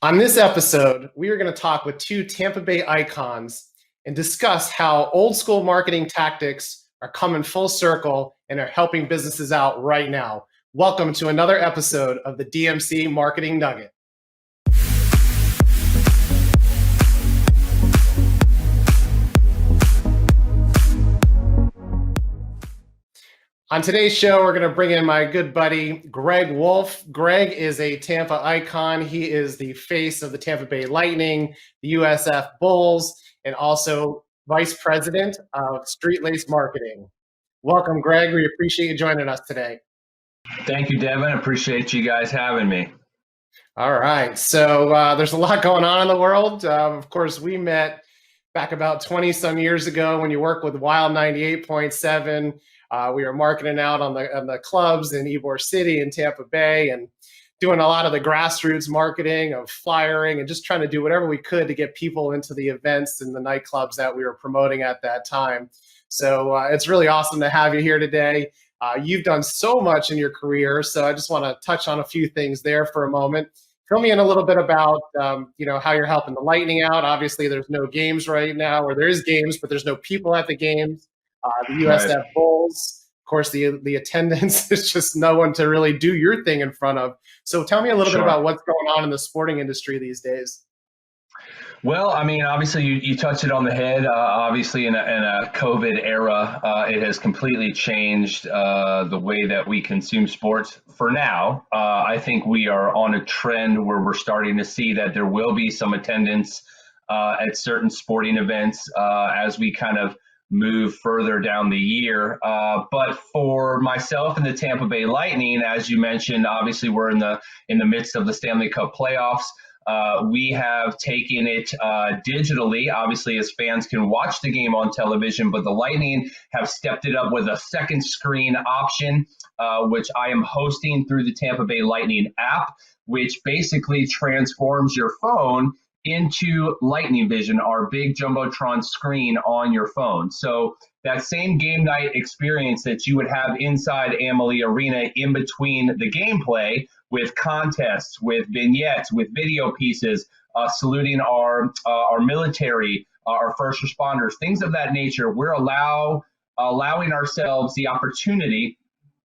On this episode, we are going to talk with two Tampa Bay icons and discuss how old school marketing tactics are coming full circle and are helping businesses out right now. Welcome to another episode of the DMC Marketing Nugget. On today's show, we're going to bring in my good buddy, Greg Wolf. Greg is a Tampa icon. He is the face of the Tampa Bay Lightning, the USF Bulls, and also vice president of Street Lace Marketing. Welcome, Greg. We appreciate you joining us today. Thank you, Devin. Appreciate you guys having me. All right. So there's a lot going on in the world. Of course, we met back about 20 some years ago when you worked with Wild 98.7. We were marketing out on the clubs in Ybor City and Tampa Bay and doing a lot of the grassroots marketing of flyering and just trying to do whatever we could to get people into the events and the nightclubs that we were promoting at that time. So it's really awesome to have you here today. You've done so much in your career, so I just want to touch on a few things there for a moment. Fill me in a little bit about how you're helping the Lightning out. Obviously, there's no games right now, or there is games, but there's no people at the games. The USF Bulls, of course, the attendance is just no one to really do your thing in front of. So tell me a little bit about what's going on in the sporting industry these days. Well, I mean, obviously, you touched it on the head. Obviously, in a COVID era, it has completely changed the way that we consume sports. For now, I think we are on a trend where we're starting to see that there will be some attendance at certain sporting events as we kind of move further down the year. But for myself and the Tampa Bay Lightning, as you mentioned, obviously we're in the midst of the Stanley Cup playoffs. We have taken it digitally, obviously, as fans can watch the game on television, but the Lightning have stepped it up with a second screen option, which I am hosting through the Tampa Bay Lightning app, which basically transforms your phone into Lightning Vision, our big Jumbotron screen on your phone. So that same game night experience that you would have inside Amalie Arena in between the gameplay, with contests, with vignettes, with video pieces, saluting our military, our first responders, things of that nature, we're allowing ourselves the opportunity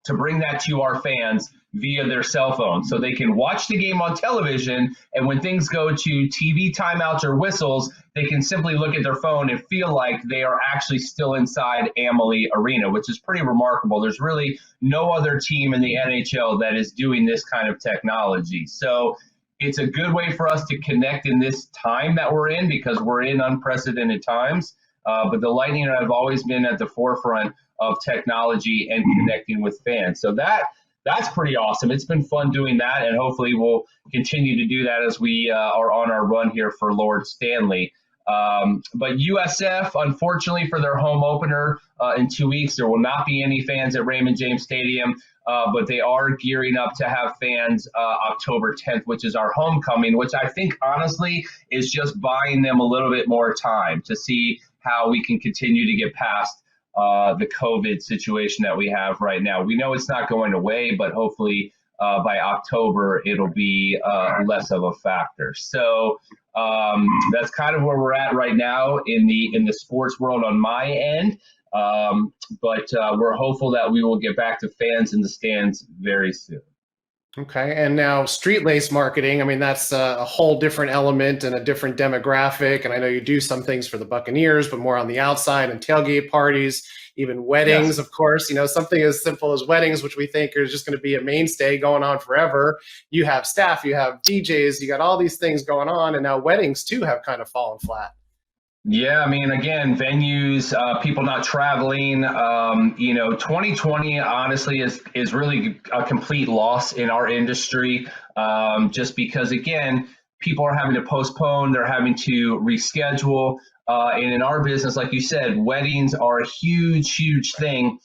to bring that to our fans via their cell phone, so they can watch the game on television, and when things go to TV timeouts or whistles, they can simply look at their phone and feel like they are actually still inside Amalie Arena, which is pretty remarkable. There's really no other team in the NHL that is doing this kind of technology. So it's a good way for us to connect in this time that we're in, because we're in unprecedented times. But the Lightning have always been at the forefront of technology and connecting with fans. So that's pretty awesome. It's been fun doing that, and hopefully we'll continue to do that as we are on our run here for Lord Stanley. But USF, unfortunately, for their home opener in 2 weeks, there will not be any fans at Raymond James Stadium, but they are gearing up to have fans October 10th, which is our homecoming, which I think, honestly, is just buying them a little bit more time to see how we can continue to get past the COVID situation that we have right now. We know it's not going away, but hopefully by October, it'll be less of a factor. So that's kind of where we're at right now in the sports world on my end. But we're hopeful that we will get back to fans in the stands very soon. Okay. And now Street Lace Marketing, I mean, that's a whole different element and a different demographic. And I know you do some things for the Buccaneers, but more on the outside, and tailgate parties, even weddings, yes. Of course, something as simple as weddings, which we think is just going to be a mainstay going on forever. You have staff, you have DJs, you got all these things going on. And now weddings too have kind of fallen flat. Yeah, I mean, again, venues, people not traveling, 2020 honestly is really a complete loss in our industry, just because, again, people are having to postpone, they're having to reschedule. And in our business, like you said, weddings are a huge, huge thing.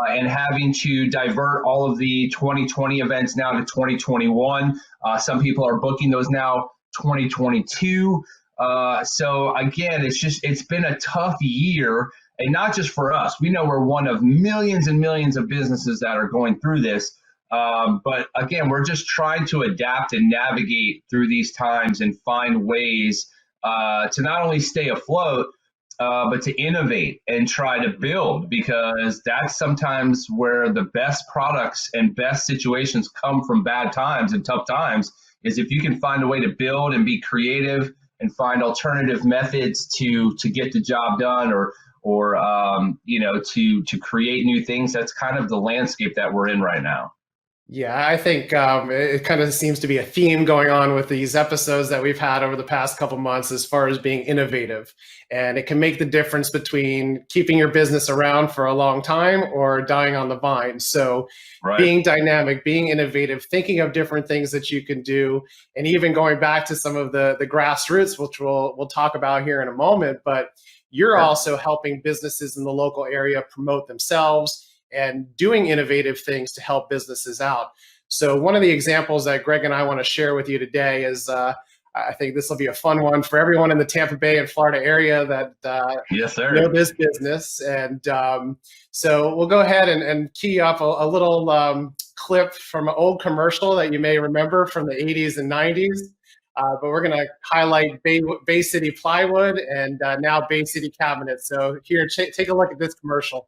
And having to divert all of the 2020 events now to 2021. Some people are booking those now 2022. So again, it's been a tough year, and not just for us. We know we're one of millions and millions of businesses that are going through this, But again, we're just trying to adapt and navigate through these times and find ways to not only stay afloat, but to innovate and try to build, because that's sometimes where the best products and best situations come from. Bad times and tough times is if you can find a way to build and be creative and find alternative methods to get the job done, or to create new things. That's kind of the landscape that we're in right now. Yeah, I think it kind of seems to be a theme going on with these episodes that we've had over the past couple months as far as being innovative. And it can make the difference between keeping your business around for a long time or dying on the vine. So being dynamic, being innovative, thinking of different things that you can do, and even going back to some of the grassroots, which we'll talk about here in a moment. But you're also helping businesses in the local area promote themselves and doing innovative things to help businesses out. So one of the examples that Greg and I want to share with you today is, I think this will be a fun one for everyone in the Tampa Bay and Florida area that yes, sir. know this business. And so we'll go ahead and key up a little clip from an old commercial that you may remember from the 80s and 90s. But we're going to highlight Bay City Plywood and now Bay City Cabinets. So here, take a look at this commercial.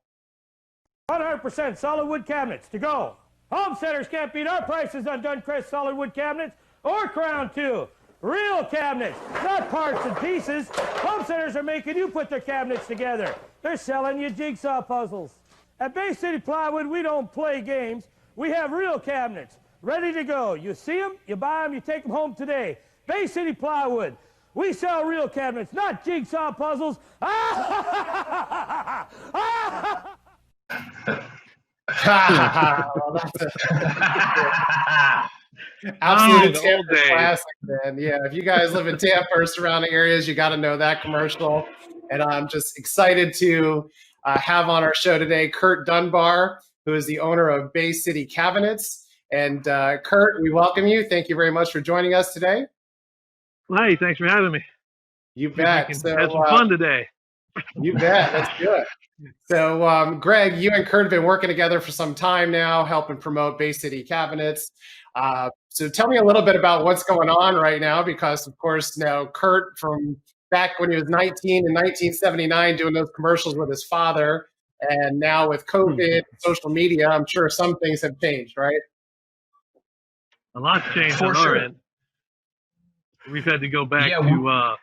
100% solid wood cabinets to go. Home centers can't beat our prices on Duncrest solid wood cabinets or Crown too. Real cabinets, not parts and pieces. Home centers are making you put their cabinets together. They're selling you jigsaw puzzles. At Bay City Plywood, we don't play games. We have real cabinets ready to go. You see them, you buy them, you take them home today. Bay City Plywood. We sell real cabinets, not jigsaw puzzles. Absolute Tampa classic, man. Yeah, if you guys live in Tampa or surrounding areas, you got to know that commercial. And I'm just excited to have on our show today Kurt Dunbar, who is the owner of Bay City Cabinets. And Kurt, we welcome you. Thank you very much for joining us today. Hey, thanks for having me. You bet. So, had some fun today. You bet. That's good. So, Greg, you and Kurt have been working together for some time now, helping promote Bay City Cabinets. So tell me a little bit about what's going on right now, because, of course, now Kurt, from back when he was 19 in 1979, doing those commercials with his father, and now with COVID, social media, I'm sure some things have changed, right? A lot's changed on our end. We've had to go back to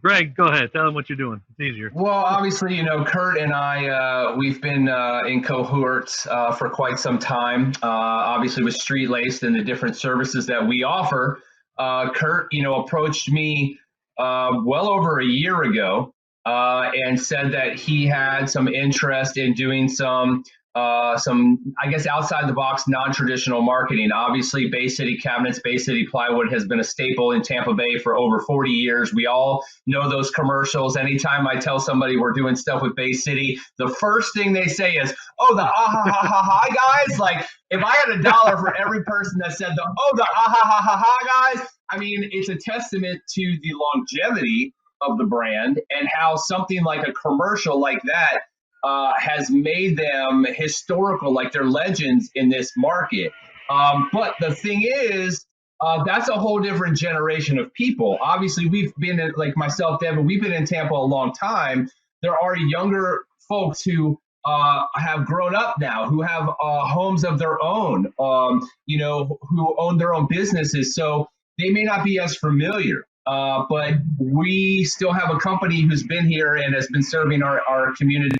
Greg, go ahead. Tell them what you're doing. It's easier. Well, obviously, Kurt and I, we've been in cohorts for quite some time, obviously with Street Laced and the different services that we offer. Kurt, approached me well over a year ago and said that he had some interest in doing some, I guess, outside the box, non-traditional marketing. Obviously, Bay City Cabinets, Bay City Plywood has been a staple in Tampa Bay for over 40 years. We all know those commercials. Anytime I tell somebody we're doing stuff with Bay City, the first thing they say is, "Oh, the guys." Like, if I had $1 for every person that said the guys, I mean, it's a testament to the longevity of the brand and how something like a commercial like that has made them historical, like they're legends in this market. But the thing is, that's a whole different generation of people. Obviously, we've been in, like myself, Devin, we've been in Tampa a long time. There are younger folks who have grown up now, who have homes of their own, who own their own businesses. So they may not be as familiar. But we still have a company who's been here and has been serving our community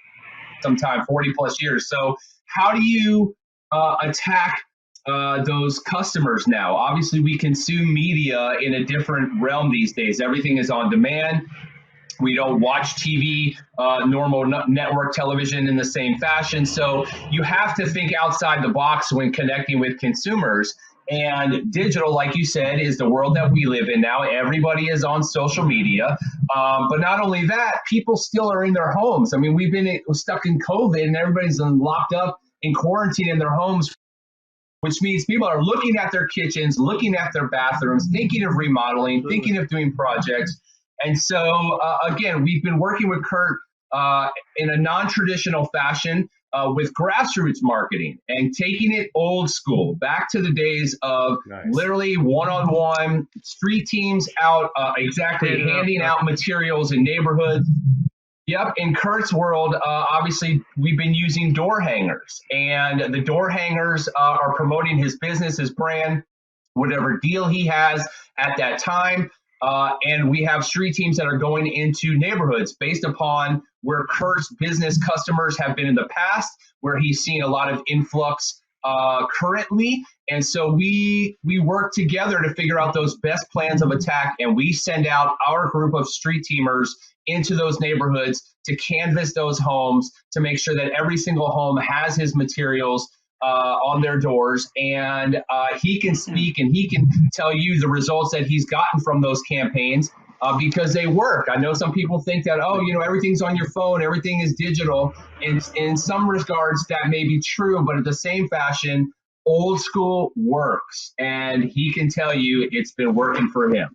sometime 40 plus years. So how do you attack those customers now? Obviously, we consume media in a different realm these days. Everything is on demand. We don't watch TV, normal network television in the same fashion. So you have to think outside the box when connecting with consumers. And digital, like you said, is the world that we live in now. Everybody is on social media. But not only that, people still are in their homes. I mean, we've been stuck in COVID and everybody's locked up in quarantine in their homes, which means people are looking at their kitchens, looking at their bathrooms, thinking of remodeling, thinking of doing projects. And so, again, we've been working with Kurt in a non-traditional fashion. with grassroots marketing and taking it old school, back to the days of literally one-on-one street teams out, handing out materials in neighborhoods. Yep, in Kurt's world, obviously, we've been using door hangers, and the door hangers are promoting his business, his brand, whatever deal he has at that time. And we have street teams that are going into neighborhoods based upon where Kurt's business customers have been in the past, where he's seen a lot of influx currently. And so we work together to figure out those best plans of attack, and we send out our group of street teamers into those neighborhoods to canvass those homes, to make sure that every single home has his materials on their doors, and he can speak and he can tell you the results that he's gotten from those campaigns because they work. I know some people think that, everything's on your phone, everything is digital. In some regards, that may be true, but at the same fashion, old school works, and he can tell you it's been working for him.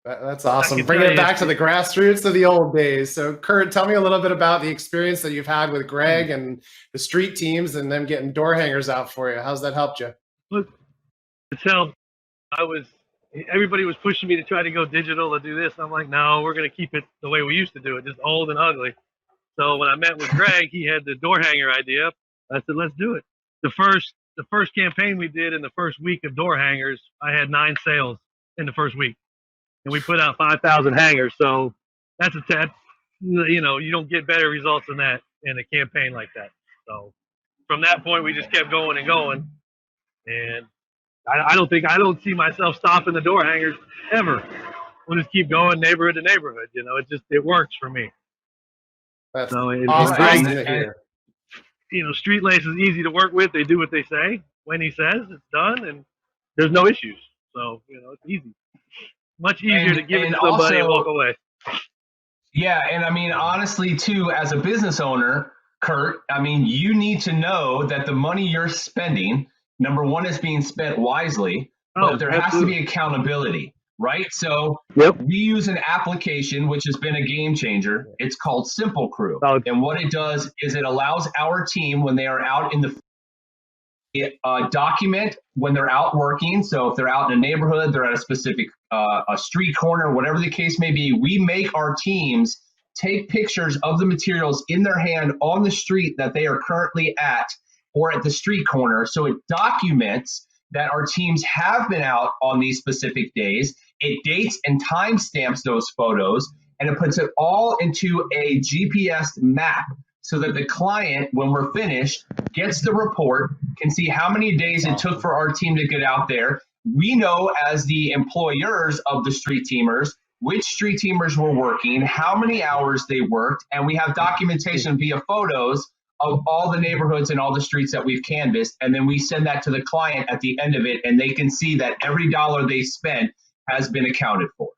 That's awesome. Bringing it back to the grassroots of the old days. So, Kurt, tell me a little bit about the experience that you've had with Greg and the street teams and them getting door hangers out for you. How's that helped you? Look, everybody was pushing me to try to go digital to do this. I'm like, no, we're going to keep it the way we used to do it, just old and ugly. So when I met with Greg, he had the door hanger idea. I said, let's do it. The first campaign we did in the first week of door hangers, I had 9 sales in the first week. And we put out 5,000 hangers. So that's you don't get better results than that in a campaign like that. So from that point, we just kept going and going. And I don't see myself stopping the door hangers ever. We'll just keep going neighborhood to neighborhood. It works for me. That's so awesome to hear. Street Lace is easy to work with. They do what they say. When he says, it's done, and there's no issues. So, it's easy. Much easier to give it to somebody and walk away. Yeah, and I mean, honestly, too, as a business owner, Kurt, I mean, you need to know that the money you're spending, number one, is being spent wisely, but there has to be accountability, right? So we use an application which has been a game changer. It's called Simple Crew. And what it does is it allows our team, when they are out in the document when they're out working. So if they're out in a neighborhood, they're at a specific a street corner, whatever the case may be, we make our teams take pictures of the materials in their hand on the street that they are currently at or at the street corner. So it documents that our teams have been out on these specific days. It dates and timestamps those photos, and it puts it all into a GPS map so that the client, when we're finished, gets the report, can see how many days it took for our team to get out there. We know as the employers of the street teamers, which street teamers were working, how many hours they worked, and we have documentation via photos of all the neighborhoods and all the streets that we've canvassed. And then we send that to the client at the end of it, and they can see that every dollar they spent has been accounted for.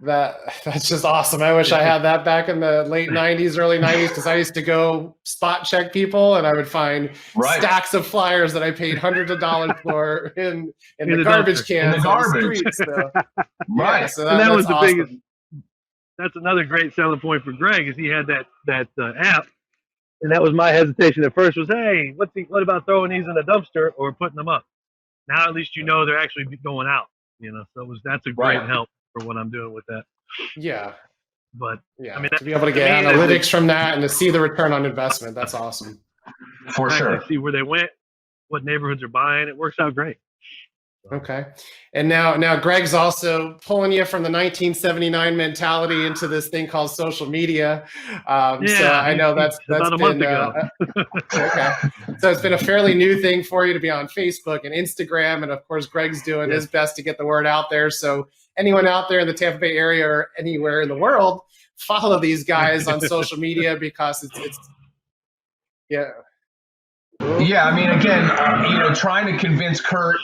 That's just awesome. I wish I had that back in the late 90s, early 90s, because I used to go spot check people, and I would find stacks of flyers that I paid hundreds of dollars for in the garbage cans. In the garbage. Streets, so. Right. Yeah, so that was the awesome. biggest. That's another great selling point for Greg is he had that app, and that was my hesitation at first was, hey, what about throwing these in a dumpster or putting them up? Now at least they're actually going out. So that's a great help for what I'm doing with that. Yeah. But yeah, I mean, to be able to get analytics from that and to see the return on investment, that's awesome. For sure. See where they went, what neighborhoods are buying. It works out great. Okay. And now Greg's also pulling you from the 1979 mentality into this thing called social media. So I know that's about a month ago. Okay. So it's been a fairly new thing for you to be on Facebook and Instagram. And of course, Greg's doing his best to get the word out there. So anyone out there in the Tampa Bay area or anywhere in the world, follow these guys on social media because it's Yeah, I mean, again, trying to convince Kurt,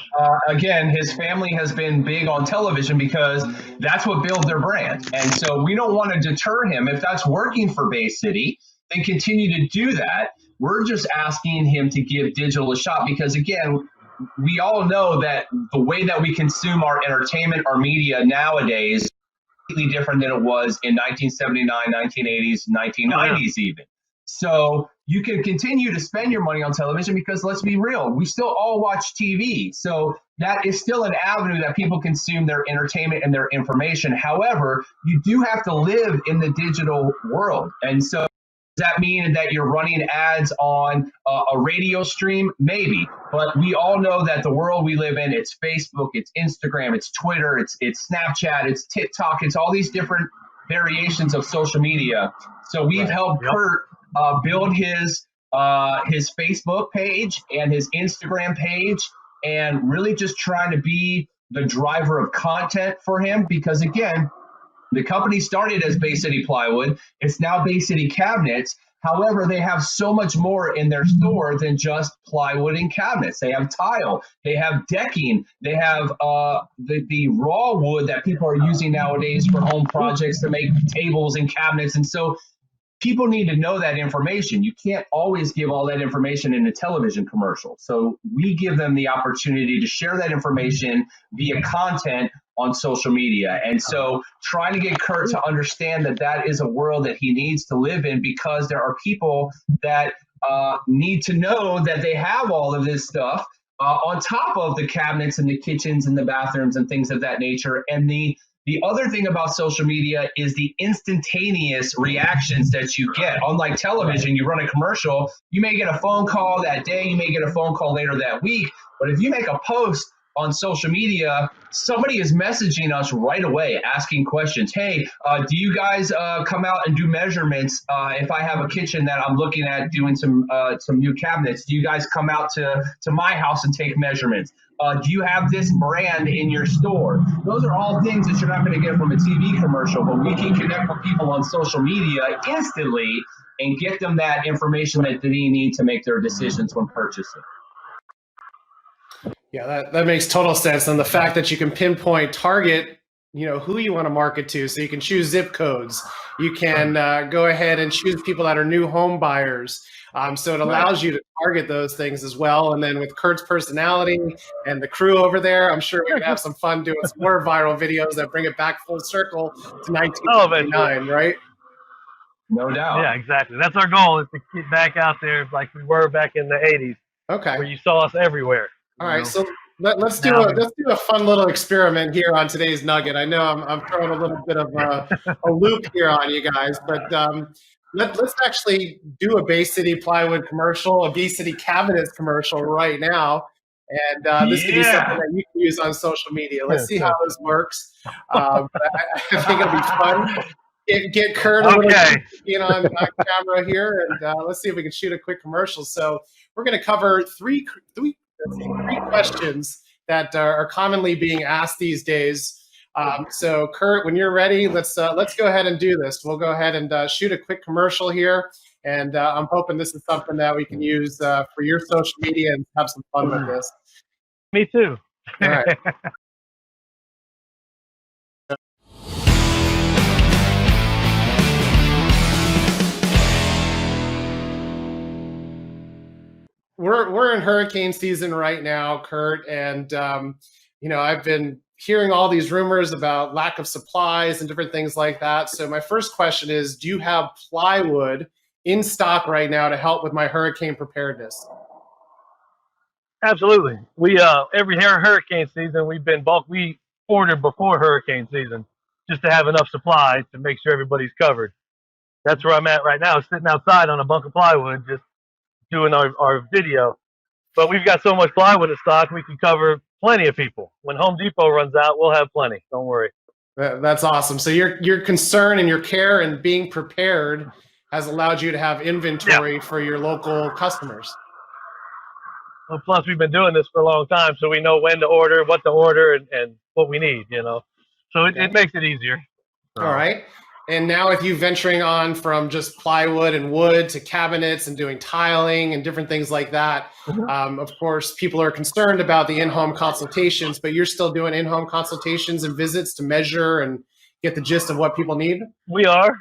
again, his family has been big on television because that's what builds their brand. And so we don't want to deter him. If that's working for Bay City, then continue to do that. We're just asking him to give digital a shot because, again, we all know that the way that we consume our entertainment, our media nowadays is completely different than it was in 1979, 1980s, 1990s even. So you can continue to spend your money on television because let's be real, we still all watch TV. So that is still an avenue that people consume their entertainment and their information. However, you do have to live in the digital world. And so does that mean that you're running ads on a radio stream? Maybe, but we all know that the world we live in, it's Facebook, it's Instagram, it's Twitter, it's Snapchat, it's TikTok, it's all these different variations of social media. So we've helped Kurt build his Facebook page and his Instagram page, and really just trying to be the driver of content for him, because again, the company started as Bay City Plywood. It's now Bay City Cabinets. However, they have so much more in their store than just plywood and cabinets. They have tile, they have decking, they have the raw wood that people are using nowadays for home projects to make tables and cabinets. And so people need to know that information. You can't always give all that information in a television commercial. So we give them the opportunity to share that information via content on social media. And so trying to get Kurt to understand that that is a world that he needs to live in, because there are people that need to know that they have all of this stuff on top of the cabinets and the kitchens and the bathrooms and things of that nature. And the other thing about social media is the instantaneous reactions that you get. Unlike television, you run a commercial, you may get a phone call that day, you may get a phone call later that week. But if you make a post on social media, somebody is messaging us right away, asking questions. Hey, do you guys come out and do measurements? If I have a kitchen that I'm looking at doing some new cabinets, do you guys come out to my house and take measurements? Do you have this brand in your store? Those are all things that you're not going to get from a TV commercial, but we can connect with people on social media instantly and get them that information that they need to make their decisions when purchasing. Yeah, that makes total sense. And the fact that you can pinpoint, target, who you want to market to. So you can choose zip codes. You can go ahead and choose people that are new home buyers. So it allows you to target those things as well. And then with Kurt's personality and the crew over there, I'm sure we're going to have some fun doing some more viral videos that bring it back full circle to 1999, right? No doubt. Yeah, exactly. That's our goal, is to get back out there like we were back in the 80s. Okay. Where you saw us everywhere. All right, so let's do a fun little experiment here on today's Nugget. I know I'm throwing a little bit of a loop here on you guys, but let's actually do a Bay City Plywood commercial, a Bay City Cabinets commercial right now, and this could be something that you can use on social media. Let's see how this works. I think it'll be fun. Get Kurt a little bit on camera here, and let's see if we can shoot a quick commercial. So we're going to cover three questions that are commonly being asked these days. So Kurt, when you're ready, let's go ahead and do this. We'll go ahead and shoot a quick commercial here, and I'm hoping this is something that we can use for your social media and have some fun with this. Me too. All right. We're in hurricane season right now, Kurt, and I've been hearing all these rumors about lack of supplies and different things like that. So my first question is, do you have plywood in stock right now to help with my hurricane preparedness? Absolutely. We every hurricane season we ordered before hurricane season just to have enough supply to make sure everybody's covered. That's where I'm at right now, sitting outside on a bunk of plywood, just doing our video. But we've got so much plywood in stock, we can cover plenty of people. When Home Depot runs out, we'll have plenty. Don't worry. That's awesome. So your concern and your care and being prepared has allowed you to have inventory for your local customers. Well, plus we've been doing this for a long time, so we know when to order, what to order, and what we need, So it makes it easier. All right. And now with you venturing on from just plywood and wood to cabinets and doing tiling and different things like that, of course, people are concerned about the in-home consultations, but you're still doing in-home consultations and visits to measure and get the gist of what people need? We are.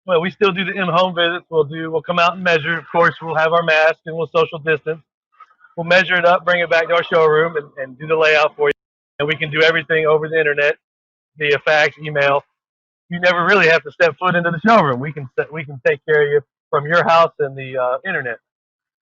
Well, we still do the in-home visits. We'll come out and measure. Of course, we'll have our mask and we'll social distance. We'll measure it up, bring it back to our showroom and do the layout for you. And we can do everything over the internet, via fax, email. You never really have to step foot into the showroom. We can take care of you from your house and the internet.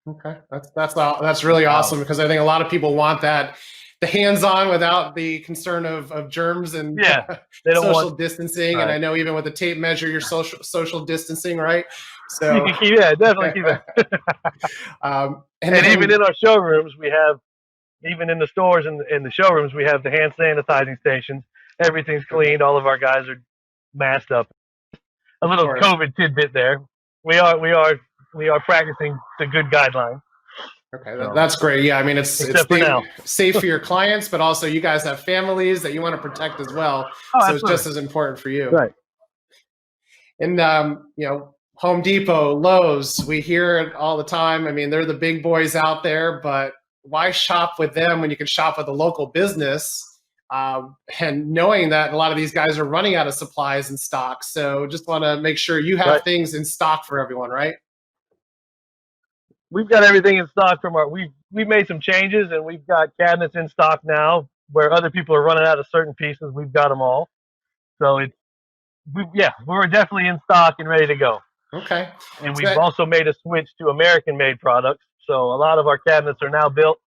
Okay, that's really awesome, because I think a lot of people want that, the hands-on without the concern of germs and They don't social want distancing. Right. And I know even with the tape measure, you're social distancing, right? So you can keep, definitely keep it. and And even in our showrooms, we have, even in the stores and in the showrooms, we have the hand sanitizing stations. Everything's cleaned. All of our guys are masked up. A little COVID tidbit there. We are practicing the good guidelines. Okay, that's great. Yeah, I mean, it's safe for your clients, but also you guys have families that you want to protect as well. So absolutely. It's just as important for you. Right. And, Home Depot, Lowe's, we hear it all the time. I mean, they're the big boys out there, but why shop with them when you can shop with a local business? And knowing that a lot of these guys are running out of supplies and stock. So just want to make sure you have things in stock for everyone, right? We've got everything in stock from we've made some changes, and we've got cabinets in stock now where other people are running out of certain pieces. We've got them all. So we're definitely in stock and ready to go. Okay. And we've also made a switch to American-made products. So a lot of our cabinets are now built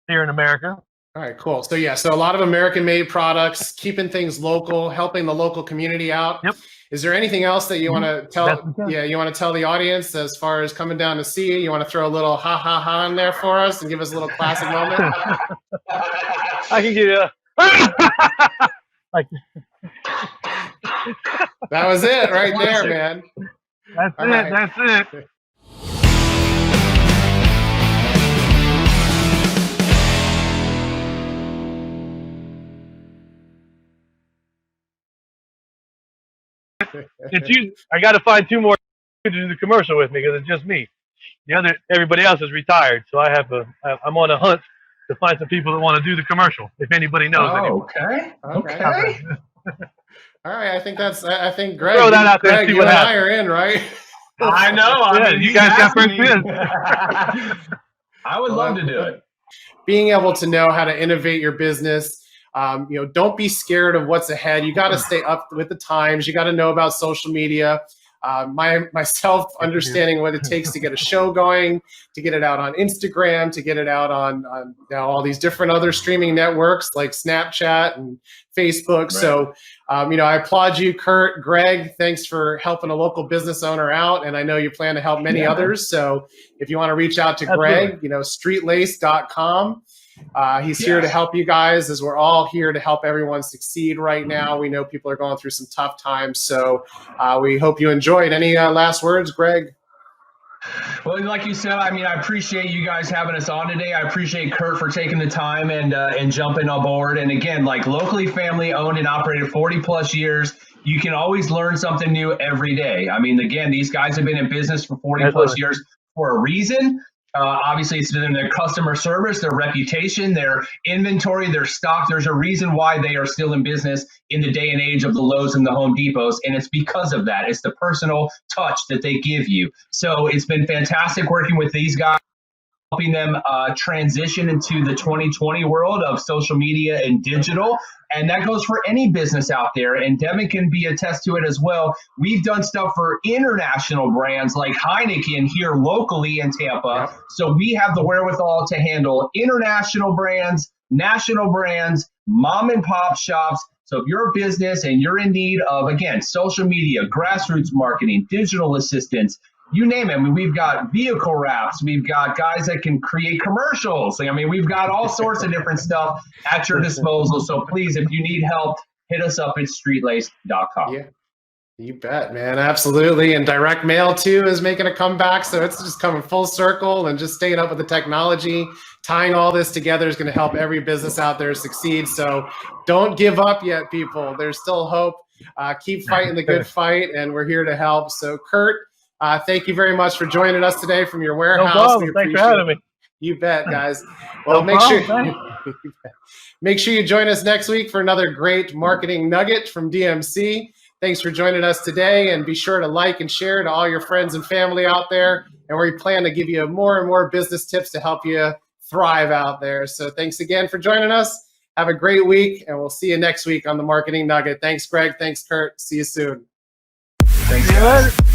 here in America. All right, cool. So so a lot of American-made products, keeping things local, helping the local community out. Yep. Is there anything else that you want to tell? You want to tell the audience as far as coming down to see you? You want to throw a little ha ha ha in there for us and give us a little classic moment? I can give you That was it right there, man. That's it. I got to find 2 more to do the commercial with me, because it's just me. Everybody else is retired, so I'm on a hunt to find some people that want to do the commercial. If anybody knows anyone. Okay. All right, I think Greg, throw that out there and see you what and happens. I are in, right? I know. I mean, you guys got first dibs. I would love to do it. Being able to know how to innovate your business. Don't be scared of what's ahead. You got to stay up with the times. You got to know about social media. Myself understanding what it takes to get a show going, to get it out on Instagram, to get it out on now all these different other streaming networks like Snapchat and Facebook. Right. So, I applaud you, Kurt, Greg. Thanks for helping a local business owner out. And I know you plan to help many others. So if you want to reach out to Greg, streetlace.com. He's here to help you guys, as we're all here to help everyone succeed right now. We know people are going through some tough times, so we hope you enjoyed. Any last words, Greg? Well, like you said, I mean, I appreciate you guys having us on today. I appreciate Kurt for taking the time and jumping on board. And again, like locally family owned and operated 40 plus years, you can always learn something new every day. I mean, again, these guys have been in business for 40 plus years for a reason. Obviously, it's been their customer service, their reputation, their inventory, their stock. There's a reason why they are still in business in the day and age of the Lowe's and the Home Depots, and it's because of that. It's the personal touch that they give you. So it's been fantastic working with these guys, helping them transition into the 2020 world of social media and digital. And that goes for any business out there. And Devin can be attest to it as well. We've done stuff for international brands like Heineken here locally in Tampa. Yep. So we have the wherewithal to handle international brands, national brands, mom and pop shops. So if you're a business and you're in need of, again, social media, grassroots marketing, digital assistance, you name it. I mean, we've got vehicle wraps. We've got guys that can create commercials. I mean, we've got all sorts of different stuff at your disposal. So please, if you need help, hit us up at streetlace.com. Yeah, you bet, man. Absolutely. And direct mail, too, is making a comeback. So it's just coming full circle, and just staying up with the technology. Tying all this together is going to help every business out there succeed. So don't give up yet, people. There's still hope. Keep fighting the good fight, and we're here to help. So, Kurt, thank you very much for joining us today from your warehouse. No problem. Thanks for having me. You bet, guys. Well, make sure you join us next week for another great marketing nugget from DMC. Thanks for joining us today, and be sure to like and share to all your friends and family out there. And we plan to give you more and more business tips to help you thrive out there. So thanks again for joining us. Have a great week, and we'll see you next week on the Marketing Nugget. Thanks, Greg. Thanks, Kurt. See you soon. Thanks, guys.